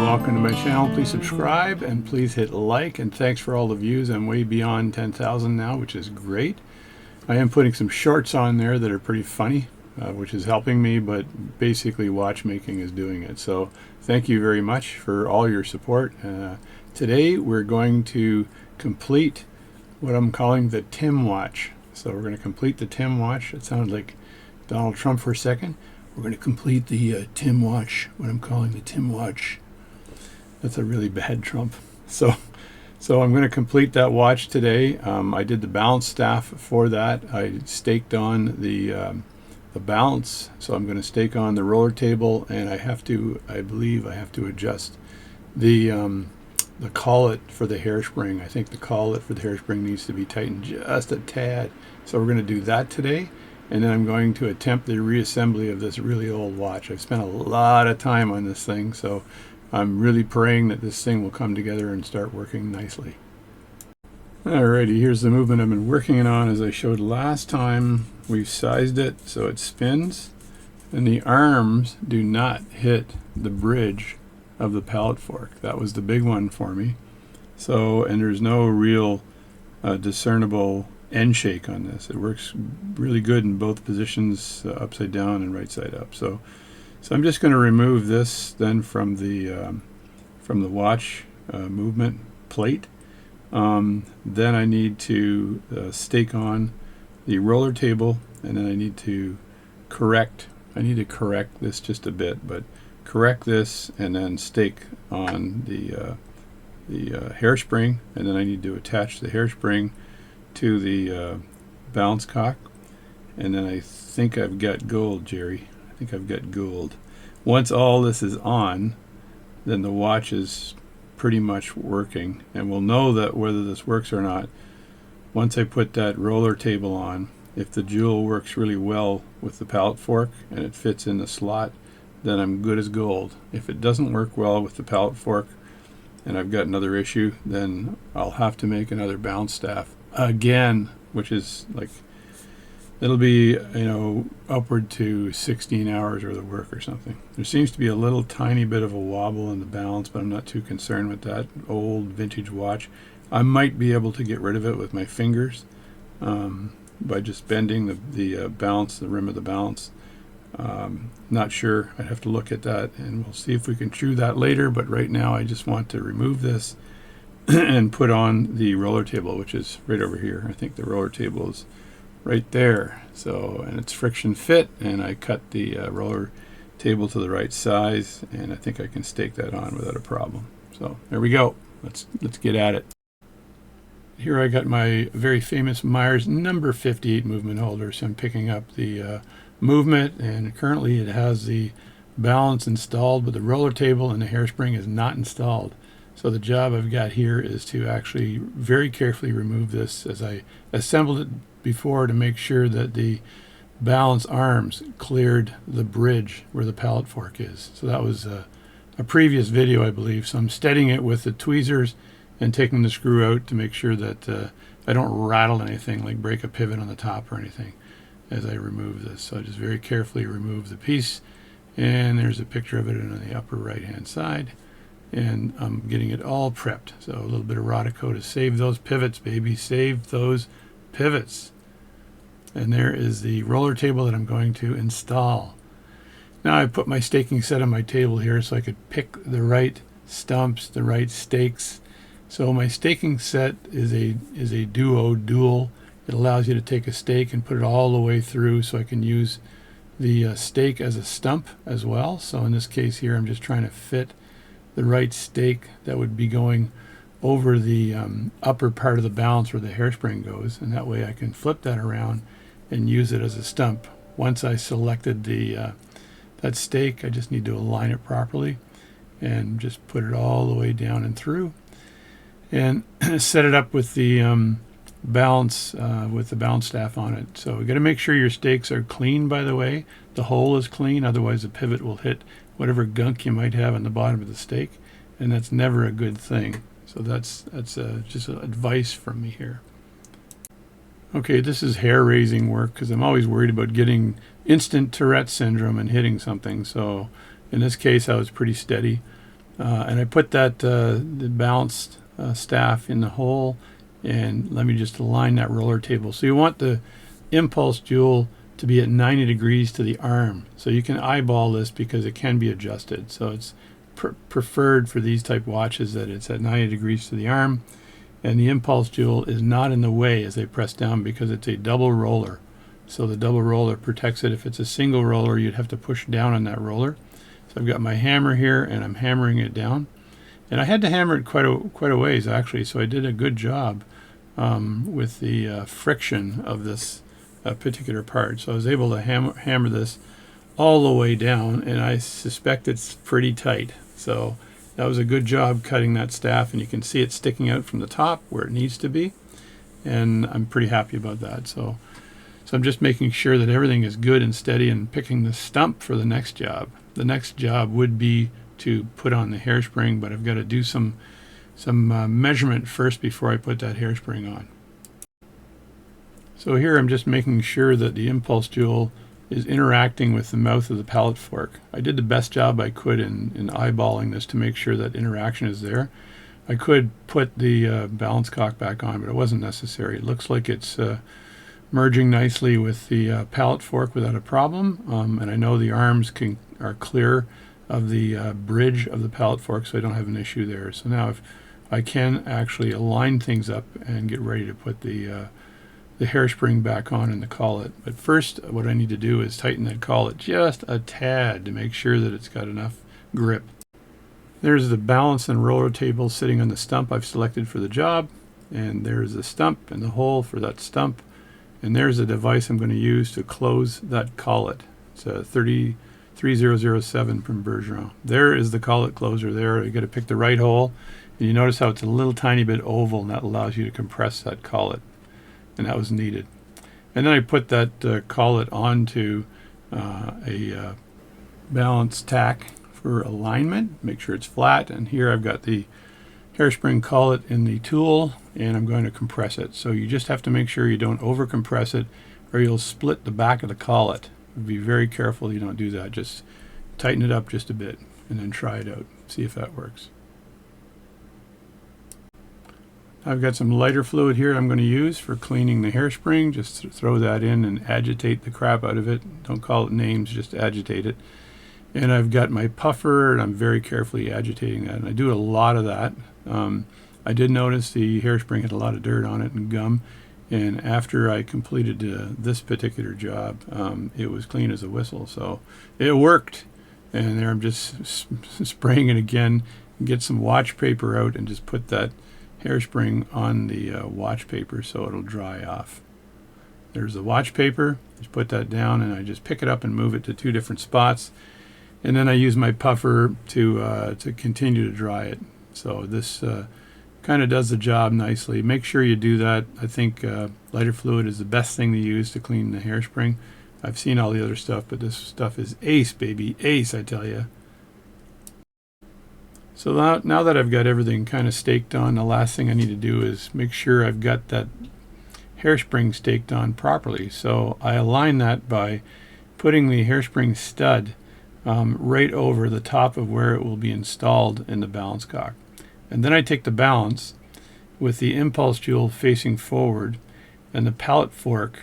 welcome to my channel. Please subscribe and please hit like, and thanks for all the views. I'm way beyond 10,000 now, which is great. I am putting some shorts on there that are pretty funny, which is helping me, but basically watchmaking is doing it. So thank you very much for all your support. Today we're going to complete what I'm calling the Tim watch. So we're going to complete the Tim watch. It sounded like Donald Trump for a second. We're going to complete the Tim watch, what I'm calling the Tim watch. That's a really bad Trump. So I'm going to complete that watch today. I did the balance staff for that. I staked on the balance, so I'm going to stake on the roller table, and I believe I have to adjust the collet for the hairspring. I think the collet for the hairspring needs to be tightened just a tad. So we're going to do that today. And then I'm going to attempt the reassembly of this really old watch. I've spent a lot of time on this thing, so I'm really praying that this thing will come together and start working nicely. Alrighty, here's the movement I've been working on. As I showed last time, we've sized it so it spins, and the arms do not hit the bridge of the pallet fork. That was the big one for me. So, and there's no real discernible end shake on this. It works really good in both positions, upside down and right side up. So I'm just going to remove this then from the watch movement plate. Then I need to stake on the roller table, and then I need to correct this just a bit, but correct this and then stake on the hairspring, and then I need to attach the hairspring to the balance cock, and then I think I've got gold, Jerry. I think I've got gold. Once all this is on, then the watch is pretty much working, and we'll know that whether this works or not once I put that roller table on. If the jewel works really well with the pallet fork and it fits in the slot, then I'm good as gold. If it doesn't work well with the pallet fork and I've got another issue, then I'll have to make another balance staff again, which is like, it'll be, upward to 16 hours worth of work or something. There seems to be a little tiny bit of a wobble in the balance, but I'm not too concerned with that old vintage watch. I might be able to get rid of it with my fingers by just bending the balance, the rim of the balance. Not sure. I'd have to look at that, and we'll see if we can chew that later, but right now I just want to remove this and put on the roller table, which is right over here. I think the roller table is right there. So, and it's friction fit, and I cut the roller table to the right size, and I think I can stake that on without a problem. So there we go. Let's get at it. Here I got my very famous Myers number 58 movement holder. So I'm picking up the movement, and currently it has the balance installed, but the roller table and the hairspring is not installed. So the job I've got here is to actually very carefully remove this, as I assembled it before, to make sure that the balance arms cleared the bridge where the pallet fork is. So that was a previous video, I believe. So I'm steadying it with the tweezers and taking the screw out to make sure that I don't rattle anything, like break a pivot on the top or anything, as I remove this. So I just very carefully remove the piece, and there's a picture of it on the upper right hand side. And I'm getting it all prepped. So a little bit of Rodico to save those pivots, baby. Save those pivots. And there is the roller table that I'm going to install. Now I put my staking set on my table here so I could pick the right stumps, the right stakes. So my staking set is a dual. It allows you to take a stake and put it all the way through, so I can use the stake as a stump as well. So in this case here, I'm just trying to fit the right stake that would be going over the upper part of the balance where the hairspring goes, and that way I can flip that around and use it as a stump. Once I selected that stake, I just need to align it properly and just put it all the way down and through, and set it up with the balance staff on it. So we got to make sure your stakes are clean, by the way. The hole is clean, otherwise the pivot will hit whatever gunk you might have on the bottom of the stake, and that's never a good thing. So that's just advice from me here. Okay, this is hair raising work, because I'm always worried about getting instant Tourette syndrome and hitting something. So in this case I was pretty steady, And I put that the balanced staff in the hole, and let me just align that roller table. So you want the impulse jewel to be at 90 degrees to the arm. So you can eyeball this because it can be adjusted. So it's preferred for these type watches that it's at 90 degrees to the arm, and the impulse jewel is not in the way as I press down because it's a double roller. So the double roller protects it. If it's a single roller, you'd have to push down on that roller. So I've got my hammer here, and I'm hammering it down. And I had to hammer it quite a ways, actually, so I did a good job with the friction of this particular part. So I was able to hammer this all the way down, and I suspect it's pretty tight. So that was a good job cutting that staff, and you can see it sticking out from the top where it needs to be, and I'm pretty happy about that. So I'm just making sure that everything is good and steady and picking the stump for the next job. The next job would be to put on the hairspring, but I've got to do some measurement first before I put that hairspring on. So here I'm just making sure that the impulse jewel is interacting with the mouth of the pallet fork. I did the best job I could in eyeballing this to make sure that interaction is there. I could put the balance cock back on, but it wasn't necessary. It looks like it's merging nicely with the pallet fork without a problem, and I know the arms are clear of the bridge of the pallet fork, so I don't have an issue there. So now if I can actually align things up and get ready to put the hairspring back on in the collet. But first, what I need to do is tighten that collet just a tad to make sure that it's got enough grip. There's the balance and roller table sitting on the stump I've selected for the job, and there's the stump and the hole for that stump, and there's the device I'm going to use to close that collet. It's a 33007 from Bergeron. There is the collet closer there. You got to pick the right hole, and you notice how it's a little tiny bit oval, and that allows you to compress that collet, and that was needed. And then I put that collet onto a balance tack for alignment, make sure it's flat, and here I've got the hairspring collet in the tool, and I'm going to compress it. So you just have to make sure you don't over compress it, or you'll split the back of the collet. Be very careful you don't do that. Just tighten it up just a bit and then try it out, see if that works. I've got some lighter fluid here I'm going to use for cleaning the hairspring. Just throw that in and agitate the crap out of it. Don't call it names, just agitate it. And I've got my puffer, and I'm very carefully agitating that. And I do a lot of that. I did notice the hairspring had a lot of dirt on it and gum. And after I completed this particular job, it was clean as a whistle. So it worked. And there I'm just spraying it again. Get some watch paper out and just put that hairspring on the watch paper so it'll dry off. There's the watch paper. Just put that down, and I just pick it up and move it to two different spots. And then I use my puffer to continue to dry it. So this kind of does the job nicely. Make sure you do that. I think lighter fluid is the best thing to use to clean the hairspring. I've seen all the other stuff, but this stuff is ace, baby. Ace, I tell you. So now that I've got everything kind of staked on, the last thing I need to do is make sure I've got that hairspring staked on properly. So I align that by putting the hairspring stud right over the top of where it will be installed in the balance cock. And then I take the balance with the impulse jewel facing forward, and the pallet fork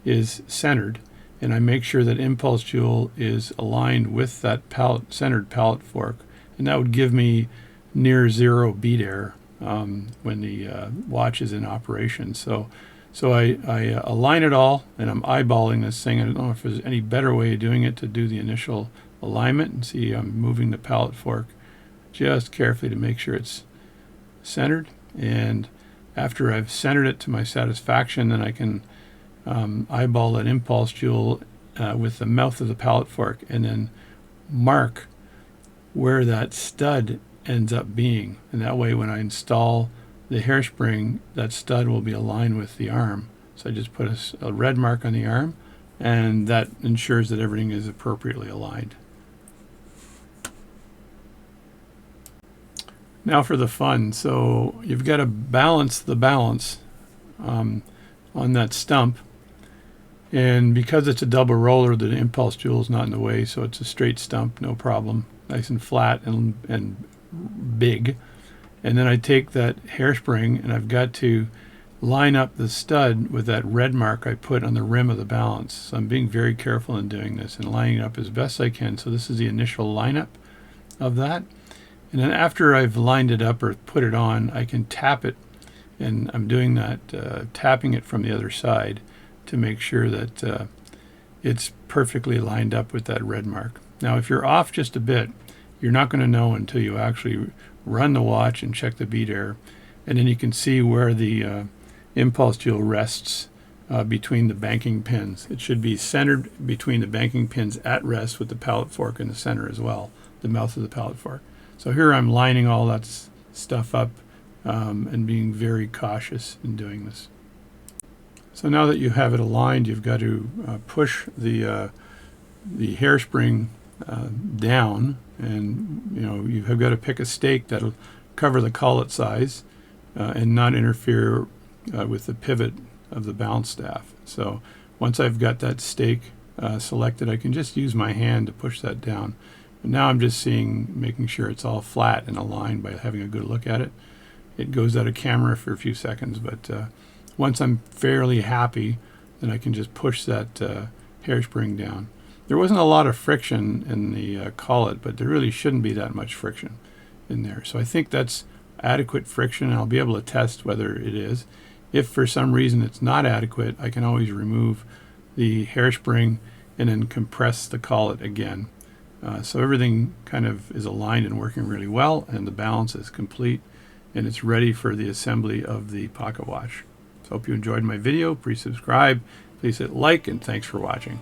is centered, and I make sure that impulse jewel is aligned with that centered pallet fork, and that would give me near zero beat error when the watch is in operation. So I align it all, and I'm eyeballing this thing. I don't know if there's any better way of doing it to do the initial alignment. And see, I'm moving the pallet fork just carefully to make sure it's centered. And after I've centered it to my satisfaction, then I can eyeball that impulse jewel with the mouth of the pallet fork, and then mark where that stud ends up being. And that way, when I install the hairspring, that stud will be aligned with the arm. So I just put a red mark on the arm, and that ensures that everything is appropriately aligned. Now for the fun. So you've got to balance the balance on that stump, and because it's a double roller, the impulse jewel is not in the way, so it's a straight stump, no problem, nice and flat and big. And then I take that hairspring and I've got to line up the stud with that red mark I put on the rim of the balance. So I'm being very careful in doing this and lining it up as best I can. So this is the initial lineup of that. And then after I've lined it up or put it on, I can tap it. And I'm doing that, tapping it from the other side to make sure that it's perfectly lined up with that red mark. Now, if you're off just a bit, you're not going to know until you actually run the watch and check the bead error. And then you can see where the impulse jewel rests between the banking pins. It should be centered between the banking pins at rest with the palette fork in the center as well, the mouth of the palette fork. So here I'm lining all that stuff up and being very cautious in doing this. So now that you have it aligned, you've got to push the hairspring down, and you've got to pick a stake that'll cover the collet size and not interfere with the pivot of the balance staff. So once I've got that stake selected, I can just use my hand to push that down. But now I'm just making sure it's all flat and aligned by having a good look at it. It goes out of camera for a few seconds, but once I'm fairly happy, then I can just push that hairspring down. There wasn't a lot of friction in the collet, but there really shouldn't be that much friction in there. So I think that's adequate friction. I'll be able to test whether it is. If for some reason it's not adequate, I can always remove the hairspring and then compress the collet again. So everything kind of is aligned and working really well, and the balance is complete, and it's ready for the assembly of the pocket watch. So hope you enjoyed my video. Please subscribe, please hit like, and thanks for watching.